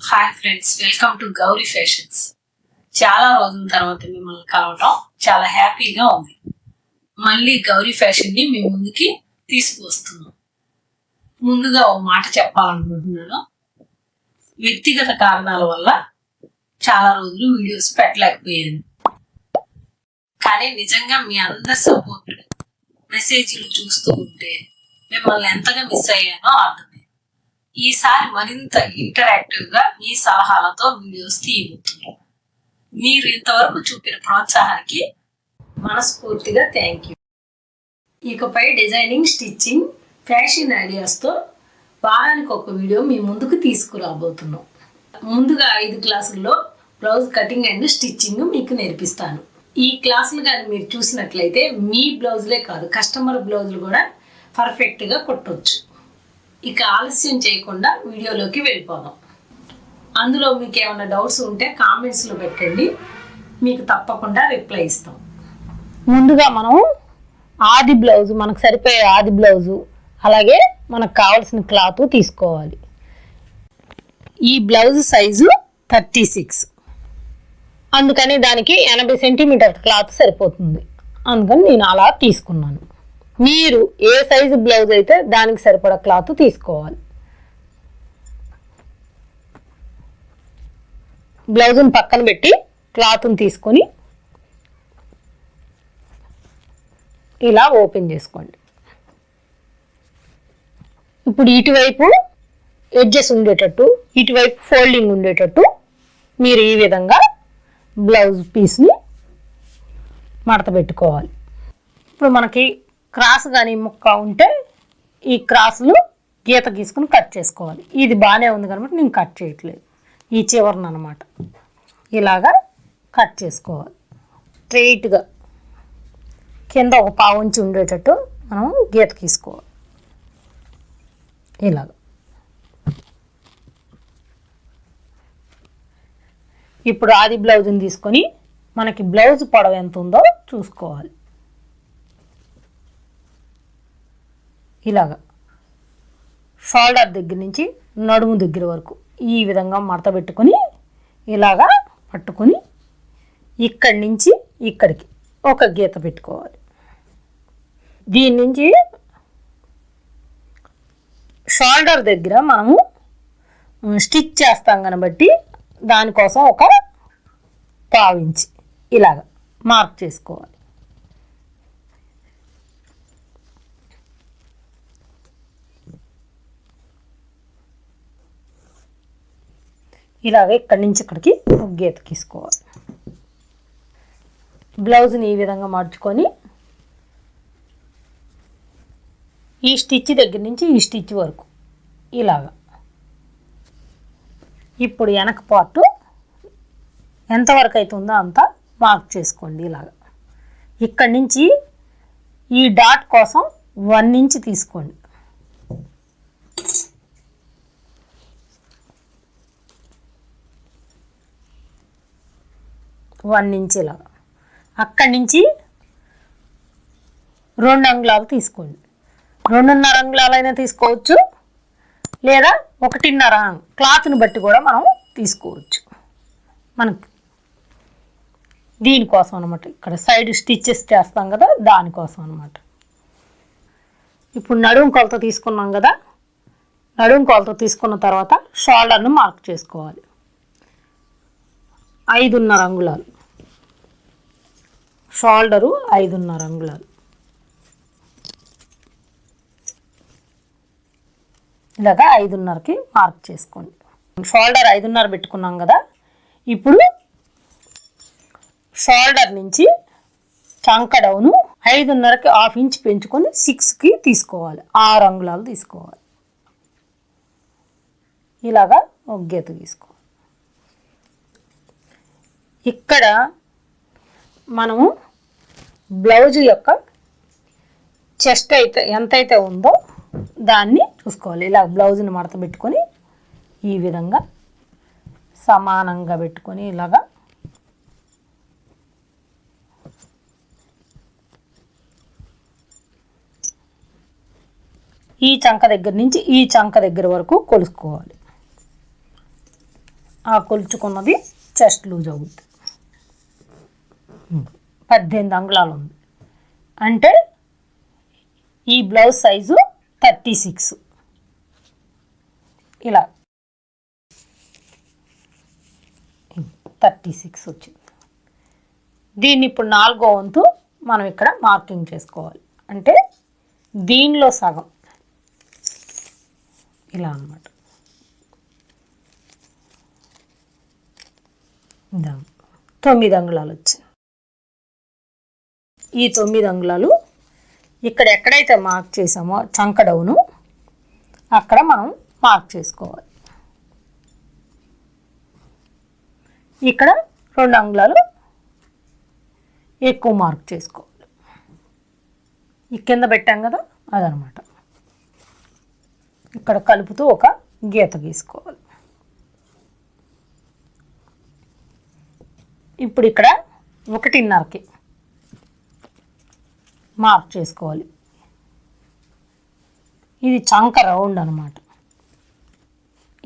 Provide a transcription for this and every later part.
Hi friends, welcome to Gauri fashions. చాలా రోజుల తర్వాత మిమ్మల్ని కలవటం చాలా హ్యాపీగా ఉంది. మళ్ళీ గౌరీ ఫ్యాషన్ని మీ ముందుకి తీసుకువస్తున్నాం. ముందుగా ఒక మాట చెప్పాలనుకుంటున్నాను. వ్యక్తిగత కారణాల వల్ల చాలా రోజులు వీడియోస్ పెట్టలేకపోయాను. కానీ నిజంగా మీ అందరి సపోర్ట్ మెసేజ్లు చూస్తూ ఉంటే మిమ్మల్ని ఎంతగా మిస్ అయ్యానో అర్థమైంది. ఈసారి మరింత ఇంటరాక్టివ్ గా మీ సలహాలతో వీడియోస్ తీయబోతున్నాం. మీరు ఇంతవరకు చూపిన ప్రోత్సాహానికి మనస్ఫూర్తిగా థ్యాంక్ యూ. ఇకపై డిజైనింగ్, స్టిచ్చింగ్, ఫ్యాషన్ ఐడియాస్తో వారానికి ఒక వీడియో మీ ముందుకు తీసుకురాబోతున్నాం. ముందుగా 5 క్లాసుల్లో బ్లౌజ్ కటింగ్ అండ్ స్టిచ్చింగ్ మీకు నేర్పిస్తాను. ఈ క్లాసులు కానీ మీరు చూసినట్లయితే మీ బ్లౌజులే కాదు, కస్టమర్ బ్లౌజులు కూడా పర్ఫెక్ట్గా కుట్టవచ్చు. ఇక ఆలస్యం చేయకుండా వీడియోలోకి వెళ్ళిపోదాం. అందులో మీకు ఏమైనా డౌట్స్ ఉంటే కామెంట్స్లో పెట్టండి, మీకు తప్పకుండా రిప్లై ఇస్తాం. ముందుగా మనం ఆది బ్లౌజు, మనకు సరిపోయే ఆది బ్లౌజు, అలాగే మనకు కావాల్సిన క్లాత్ తీసుకోవాలి. ఈ బ్లౌజ్ సైజు 36, అందుకని దానికి 80 సెంటీమీటర్ క్లాత్ సరిపోతుంది. అందుకని నేను అలా తీసుకున్నాను. మీరు ఏ సైజు బ్లౌజ్ అయితే దానికి సరిపడా క్లాత్ తీసుకోవాలి. బ్లౌజ్ని పక్కన పెట్టి క్లాత్ని తీసుకొని ఇలా ఓపెన్ చేసుకోండి. ఇప్పుడు ఇటువైపు ఎడ్జెస్ ఉండేటట్టు, ఇటువైపు ఫోల్డింగ్ ఉండేటట్టు మీరు ఈ విధంగా బ్లౌజ్ పీస్ని మడత పెట్టుకోవాలి. ఇప్పుడు మనకి క్రాస్ కానీ ముక్క ఉంటే ఈ క్రాస్లు గీత గీసుకుని కట్ చేసుకోవాలి. ఇది బాగానే ఉంది కాబట్టి నేను కట్ చేయట్లేదు, ఈ చివరన అనమాట ఇలాగా కట్ చేసుకోవాలి. స్ట్రెయిట్గా కింద ఒక పావుంచి ఉండేటట్టు మనం గీత గీసుకోవాలి. ఇలాగ ఇప్పుడు ఆది బ్లౌజ్ని తీసుకొని మనకి బ్లౌజ్ పొడవు ఎంత ఉందో చూసుకోవాలి. ఇలాగా షోల్డర్ దగ్గర నుంచి నడుము దగ్గర వరకు ఈ విధంగా మడత పెట్టుకొని ఇలాగా పట్టుకొని ఇక్కడి నుంచి ఇక్కడికి ఒక గీత పెట్టుకోవాలి. దీని నుంచి షోల్డర్ దగ్గర మనము స్టిచ్ చేస్తాం కాబట్టి దానికోసం ఒక పావించి ఇలాగ మార్క్ చేసుకోవాలి. ఇలాగే ఇక్కడి నుంచి ఇక్కడికి ఒక గీత గీసుకోవాలి. బ్లౌజ్ని ఈ విధంగా మార్చుకొని ఈ స్టిచ్ దగ్గర నుంచి ఈ స్టిచ్ వరకు ఇలాగా. ఇప్పుడు వెనక పార్టు ఎంతవరకు అవుతుందో అంత మార్క్ చేసుకోండి. ఇలాగా ఇక్కడి నుంచి ఈ డాట్ కోసం 1 ఇంచ్ తీసుకోండి. ఇలాగా అక్కడి నుంచి 2 అంగుళాలు తీసుకోండి. 2.5 అంగుళాలైనా తీసుకోవచ్చు, లేదా 1.5 క్లాత్ని బట్టి కూడా మనం తీసుకోవచ్చు. మనకి దీనికోసం అనమాట, ఇక్కడ సైడ్ స్టిచ్చెస్ చేస్తాం కదా, దానికోసం అనమాట. ఇప్పుడు నడుము కొలత తీసుకున్నాం కదా, నడుము కొలత తీసుకున్న తర్వాత షోల్డర్ను మార్క్ చేసుకోవాలి. 5.5 అంగుళాలు షోల్డరు, 5.5 అంగుళాలు. ఇలాగా 5.5కి మార్క్ చేసుకోండి. షోల్డర్ 5.5 పెట్టుకున్నాం కదా, ఇప్పుడు షోల్డర్ నుంచి చంక డౌను 5.5కి 1/2 ఇంచ్ పెంచుకొని 6కి తీసుకోవాలి. 6 అంగుళాలు తీసుకోవాలి. ఇలాగా ఒక గీత తీసుకోవాలి. ఇక్కడ మనము బ్లౌజ్ యొక్క చెస్ట్ అయితే ఎంతైతే ఉందో దాన్ని చూసుకోవాలి. ఇలా బ్లౌజ్ని మడత పెట్టుకొని ఈ విధంగా సమానంగా పెట్టుకొని ఇలాగా ఈ చంక దగ్గర నుంచి ఈ చంక దగ్గర వరకు కొలుసుకోవాలి. ఆ కొలుచుకున్నది చెస్ట్ లూజ్ అవుతుంది. 18 అంగుళాలు ఉంది అంటే ఈ బ్లౌజ్ సైజు 36. ఇలా 36 వచ్చింది. దీన్ని ఇప్పుడు 4వ వంతు మనం ఇక్కడ మార్కింగ్ చేసుకోవాలి. అంటే దీనిలో సగం ఇలా అన్నమాట. 9 అంగుళాలు వచ్చింది. ఈ 9 అంగుళాలు ఇక్కడ ఎక్కడైతే మార్క్ చేసామో చంక డౌను అక్కడ మనం మార్క్ చేసుకోవాలి. ఇక్కడ 2 అంగుళాలు ఎక్కువ మార్క్ చేసుకోవాలి. ఈ కింద పెట్టాం కదా అదనమాట. ఇక్కడ కలుపుతూ ఒక గీత గీసుకోవాలి. ఇప్పుడు ఇక్కడ 1.5కి మార్క్ చేసుకోవాలి. ఇది చంక రౌండ్ అనమాట.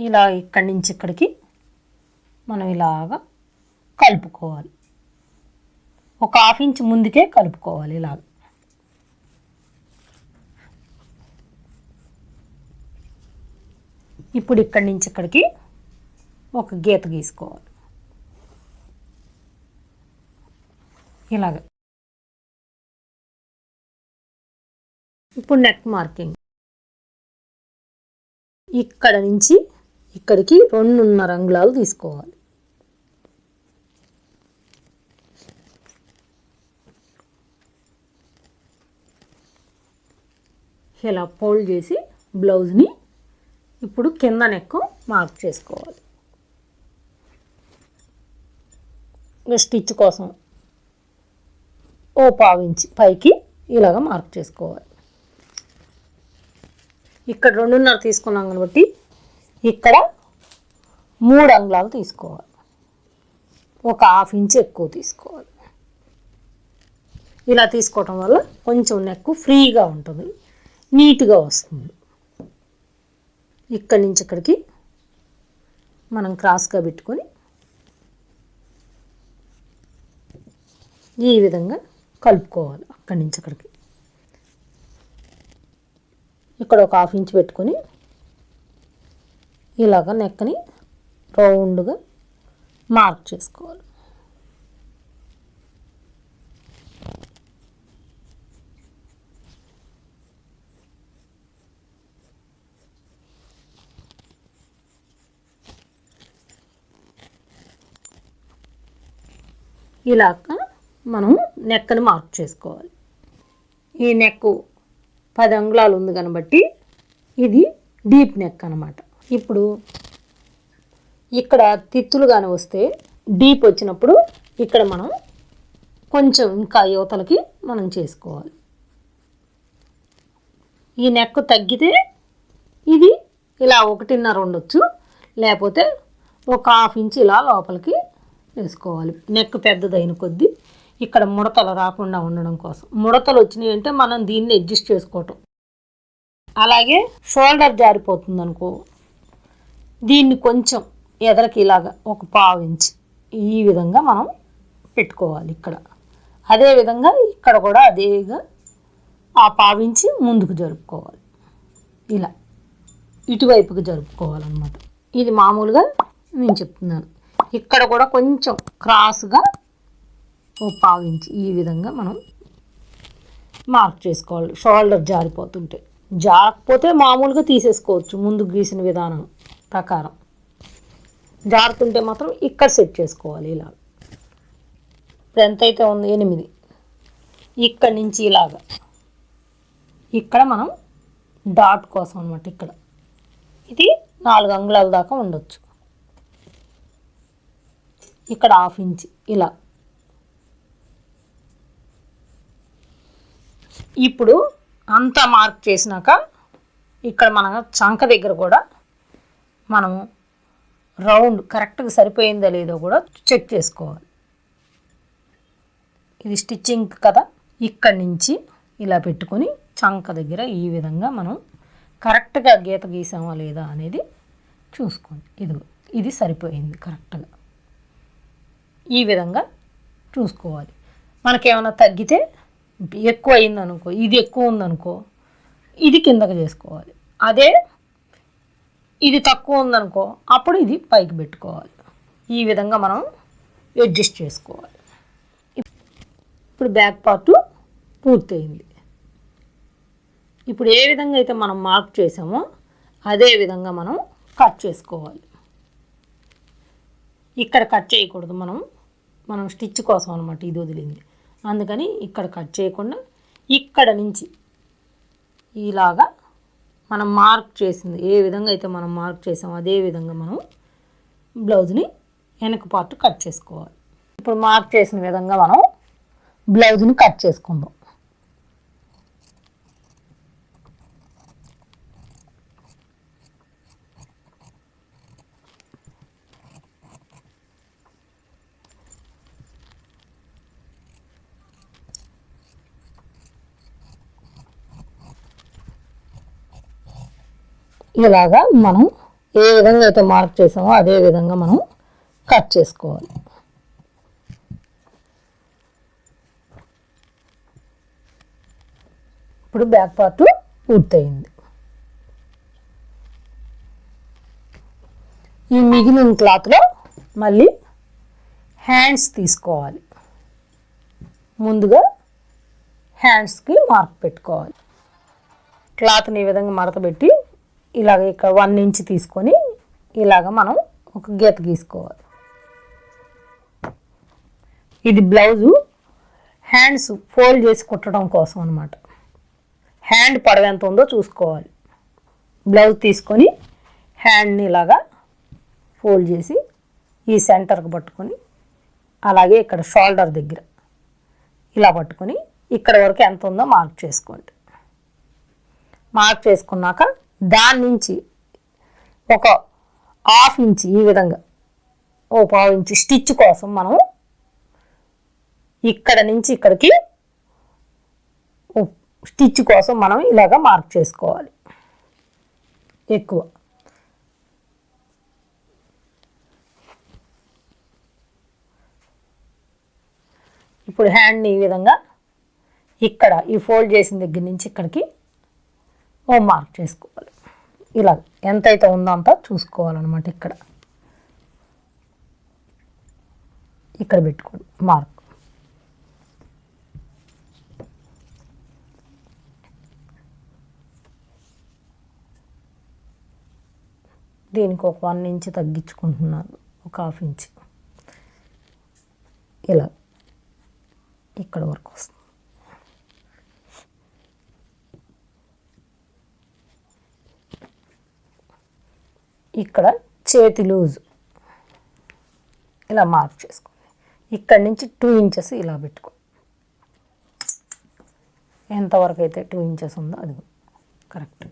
ఇలా ఇక్కడి నుంచి ఇక్కడికి మనం ఇలాగా కలుపుకోవాలి. ఒక 1/2 ఇంచ్ ముందుకే కలుపుకోవాలి. ఇలాగ ఇప్పుడు ఇక్కడి నుంచి ఇక్కడికి ఒక గీత గీసుకోవాలి. ఇలాగ. ఇప్పుడు నెక్ మార్కింగ్ ఇక్కడ నుంచి ఇక్కడికి 2.5 అంగుళాలు తీసుకోవాలి. ఇలా ఫోల్డ్ చేసి బ్లౌజ్ని ఇప్పుడు కింద నెక్ మార్క్ చేసుకోవాలి. స్టిచ్ కోసం ఓ 1/2 ఇంచ్ పైకి ఇలాగ మార్క్ చేసుకోవాలి. ఇక్కడ 2.5 తీసుకున్నాం కాబట్టి ఇక్కడ 3 అంగుళాలు తీసుకోవాలి. ఒక 1/2 ఇంచ్ ఎక్కువ తీసుకోవాలి. ఇలా తీసుకోవటం వల్ల కొంచెం నెక్ ఫ్రీగా ఉంటుంది, నీట్గా వస్తుంది. ఇక్కడి నుంచి ఇక్కడికి మనం క్రాస్గా పెట్టుకొని ఈ విధంగా కలుపుకోవాలి. అక్కడి నుంచి అక్కడికి ఇక్కడ ఒక 1/2 ఇంచ్ పెట్టుకొని ఇలాగ నెక్ని రౌండ్గా మార్క్ చేసుకోవాలి. ఇలాగ మనం నెక్ని మార్క్ చేసుకోవాలి. ఈ నెక్ 10 అంగుళాలు ఉంది కాబట్టి ఇది డీప్ నెక్ అన్నమాట. ఇప్పుడు ఇక్కడ తిత్తులు కానీ వస్తే డీప్ వచ్చినప్పుడు ఇక్కడ మనం కొంచెం ఇంకా యువతలకి మనం చేసుకోవాలి. ఈ నెక్ తగ్గితే ఇది ఇలా 1.5 ఉండొచ్చు, లేకపోతే ఒక 1/2 ఇంచ్ ఇలా లోపలికి వేసుకోవాలి. నెక్ పెద్దదైన కొద్దీ ఇక్కడ ముడతలు రాకుండా ఉండడం కోసం. ముడతలు వచ్చినాయి అంటే మనం దీన్ని అడ్జస్ట్ చేసుకోవటం. అలాగే షోల్డర్ జారిపోతుంది అనుకో, దీన్ని కొంచెం ఎదరికి ఇలాగా ఒక 1/2 ఇంచ్ ఈ విధంగా మనం పెట్టుకోవాలి ఇక్కడ. అదేవిధంగా ఇక్కడ కూడా అదేగా ఆ 1/2 ఇంచ్ ముందుకు జరుపుకోవాలి. ఇలా ఇటువైపుకి జరుపుకోవాలన్నమాట. ఇది మామూలుగా నేను చెప్తున్నాను. ఇక్కడ కూడా కొంచెం క్రాస్గా ఓ 1/2 ఇంచ్ ఈ విధంగా మనం మార్క్ చేసుకోవాలి. షోల్డర్ జారిపోతుంటే, జారకపోతే మామూలుగా తీసేసుకోవచ్చు ముందు గీసిన విధానం ప్రకారం. జారుతుంటే మాత్రం ఇక్కడ సెట్ చేసుకోవాలి. ఇలా ఇప్పుడు ఎంతైతే ఉంది 8, ఇక్కడి నుంచి ఇలాగా ఇక్కడ మనం డాట్ కోసం అనమాట. ఇక్కడ ఇది 4 అంగుళాల దాకా ఉండొచ్చు. ఇక్కడ 1/2 ఇంచ్ ఇలా. ఇప్పుడు అంతా మార్క్ చేసినాక ఇక్కడ మన చంక దగ్గర కూడా మనము రౌండ్ కరెక్ట్గా సరిపోయిందో లేదో కూడా చెక్ చేసుకోవాలి. ఇది స్టిచ్చింగ్ కదా, ఇక్కడి నుంచి ఇలా పెట్టుకొని చంక దగ్గర ఈ విధంగా మనం కరెక్ట్గా గీత గీసామా లేదా అనేది చూసుకోండి. ఇదిగో ఇది సరిపోయింది కరెక్ట్గా. ఈ విధంగా చూసుకోవాలి. మనకేమైనా తగ్గితే ఎక్కువ అయిందనుకో, ఇది ఎక్కువ ఉందనుకో ఇది కిందకి చేసుకోవాలి. అదే ఇది తక్కువ ఉందనుకో అప్పుడు ఇది పైకి పెట్టుకోవాలి. ఈ విధంగా మనం అడ్జస్ట్ చేసుకోవాలి. ఇప్పుడు బ్యాక్ పార్ట్ పూర్తయింది. ఇప్పుడు ఏ విధంగా అయితే మనం మార్క్ చేసామో అదే విధంగా మనం కట్ చేసుకోవాలి. ఇక్కడ కట్ చేయకూడదు, మనం స్టిచ్ కోసం అనమాట ఇది వదిలింది. అందుకని ఇక్కడ కట్ చేయకుండా ఇక్కడ నుంచి ఇలాగా మనం మార్క్ చేసింది ఏ విధంగా అయితే మనం మార్క్ చేసామో అదే విధంగా మనం బ్లౌజ్ని వెనక పార్ట్ కట్ చేసుకోవాలి. ఇప్పుడు మార్క్ చేసిన విధంగా మనం బ్లౌజ్ని కట్ చేసుకుందాం. ఇలాగా మనం ఏ విధంగా అయితే మార్క్ చేసామో అదే విధంగా మనం కట్ చేసుకోవాలి. ఇప్పుడు బ్యాక్ పార్ట్ పూర్తయింది. ఈ మిగిలిన క్లాత్లో మళ్ళీ హ్యాండ్స్ తీసుకోవాలి. ముందుగా హ్యాండ్స్కి మార్క్ పెట్టుకోవాలి. క్లాత్ని ఈ విధంగా మడత పెట్టి ఇలాగ ఇక్కడ 1 ఇంచ్ తీసుకొని ఇలాగ మనం ఒక గీత గీసుకోవాలి. ఇది బ్లౌజు హ్యాండ్స్ ఫోల్డ్ చేసి కుట్టడం కోసం అనమాట. హ్యాండ్ పొడవు ఎంత ఉందో చూసుకోవాలి. బ్లౌజ్ తీసుకొని హ్యాండ్ని ఇలాగా ఫోల్డ్ చేసి ఈ సెంటర్కి పట్టుకొని అలాగే ఇక్కడ షోల్డర్ దగ్గర ఇలా పట్టుకొని ఇక్కడ వరకు ఎంత ఉందో మార్క్ చేసుకోండి. మార్క్ చేసుకున్నాక దాని నుంచి ఒక 1/2 ఇంచ్ ఈ విధంగా 1/4 ఇంచ్ స్టిచ్ కోసం మనం ఇక్కడ నుంచి ఇక్కడికి స్టిచ్ కోసం మనం ఇలాగ మార్క్ చేసుకోవాలి. ఎక్కువ ఇప్పుడు హ్యాండ్ని ఈ విధంగా ఇక్కడ ఈ ఫోల్డ్ చేసిన దగ్గర నుంచి ఇక్కడికి మార్క్ చేసుకోవాలి. ఇలా ఎంతైతే ఉందో అంత చూసుకోవాలన్నమాట. ఇక్కడ పెట్టుకోండి మార్క్. దీనికి ఒక 1 ఇంచ్ తగ్గించుకుంటున్నాను, ఒక 1/2 ఇంచ్ ఇలా ఇక్కడ వరకు వస్తుంది. ఇక్కడ చేతి లూజ్ ఇలా మార్క్ చేసుకోండి. ఇక్కడ నుంచి 2 ఇంచెస్ ఇలా పెట్టుకోండి. ఎంతవరకు అయితే 2 ఇంచెస్ ఉందో అది కరెక్ట్.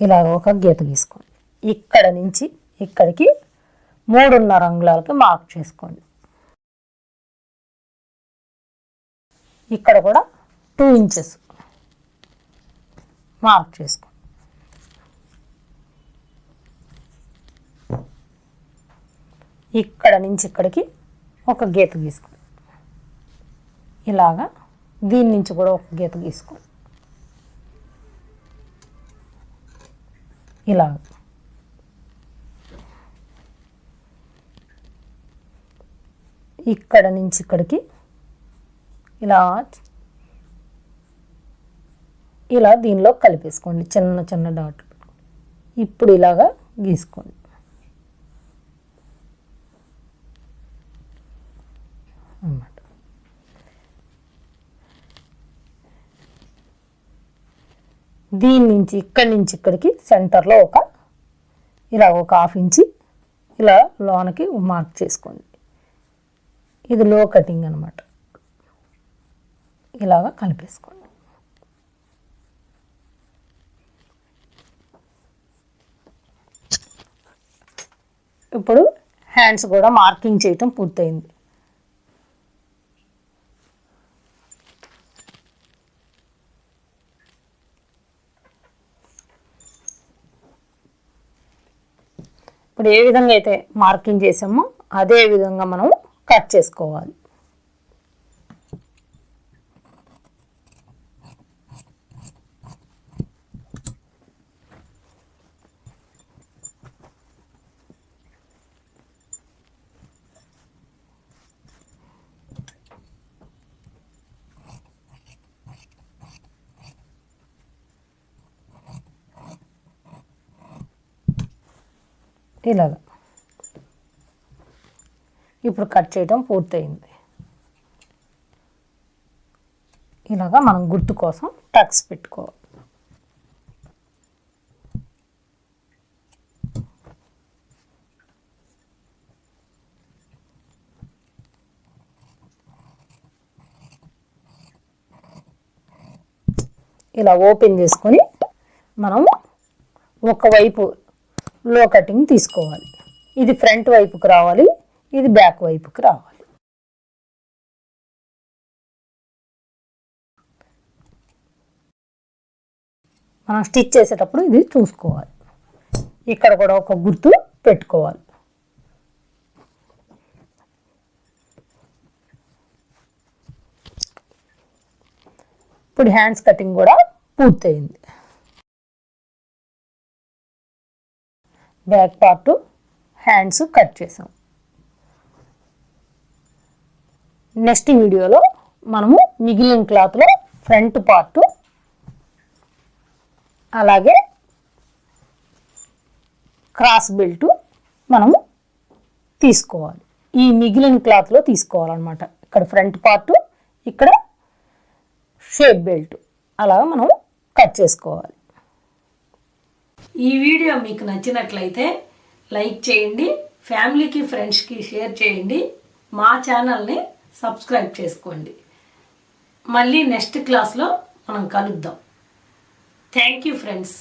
ఇలా ఒక గీత గీసుకోండి. ఇక్కడ నుంచి ఇక్కడికి 3.5 అంగుళాలకి మార్క్ చేసుకోండి. ఇక్కడ కూడా 2 ఇంచెస్ మార్క్ చేసుకోండి. ఇక్కడ నుంచి ఇక్కడికి ఒక గీత గీసుకోండి. ఇలాగా దీని నుంచి కూడా ఒక గీత గీసుకోండి. ఇలాగ ఇక్కడ నుంచి ఇక్కడికి ఇలా దీనిలో కలిపేసుకోండి. చిన్న చిన్న డాట్ ఇప్పుడు ఇలాగా గీసుకోండి. అన్నమాట. దీని నుంచి ఇక్కడి నుంచి ఇక్కడికి సెంటర్లో ఒక 1/2 ఇంచి ఇలా లోనకి మార్క్ చేసుకోండి. ఇది లో కటింగ్ అన్నమాట. ఇలాగా కలిపేసుకోండి. ఇప్పుడు హ్యాండ్స్ కూడా మార్కింగ్ చేయటం పూర్తయింది. ఇప్పుడు ఏ విధంగా అయితే మార్కింగ్ చేసామో అదే విధంగా మనం కట్ చేసుకోవాలి. ఇలాగా ఇప్పుడు కట్ చేయడం పూర్తయింది. ఇలాగా మనం గుర్తు కోసం టక్స్ పెట్టుకోవాలి. ఇలా ఓపెన్ చేసుకొని మనం ఒకవైపు లో కటింగ్ తీసుకోవాలి. ఇది ఫ్రంట్ వైపుకి రావాలి, ఇది బ్యాక్ వైపుకి రావాలి. మనం స్టిచ్ చేసేటప్పుడు ఇది చూసుకోవాలి. ఇక్కడ కూడా ఒక గుర్తు పెట్టుకోవాలి. ఇప్పుడు హ్యాండ్స్ కటింగ్ కూడా పూర్తయింది. బ్యాక్ పార్ట్ హ్యాండ్స్ కట్ చేసాం. నెక్స్ట్ వీడియోలో మనము మిగిలిన క్లాత్లో ఫ్రంట్ పార్ట్ అలాగే క్రాస్ బెల్ట్ మనము తీసుకోవాలి. ఈ మిగిలిన క్లాత్లో తీసుకోవాలన్నమాట. ఇక్కడ ఫ్రంట్ పార్ట్, ఇక్కడ షేప్ బెల్ట్ అలాగా మనం కట్ చేసుకోవాలి. ఈ వీడియో మీకు నచ్చినట్లయితే లైక్ చేయండి, ఫ్యామిలీకి ఫ్రెండ్స్కి షేర్ చేయండి, మా ఛానల్ని సబ్స్క్రైబ్ చేసుకోండి. మళ్ళీ నెక్స్ట్ క్లాస్లో మనం కలుద్దాం. Thank you friends.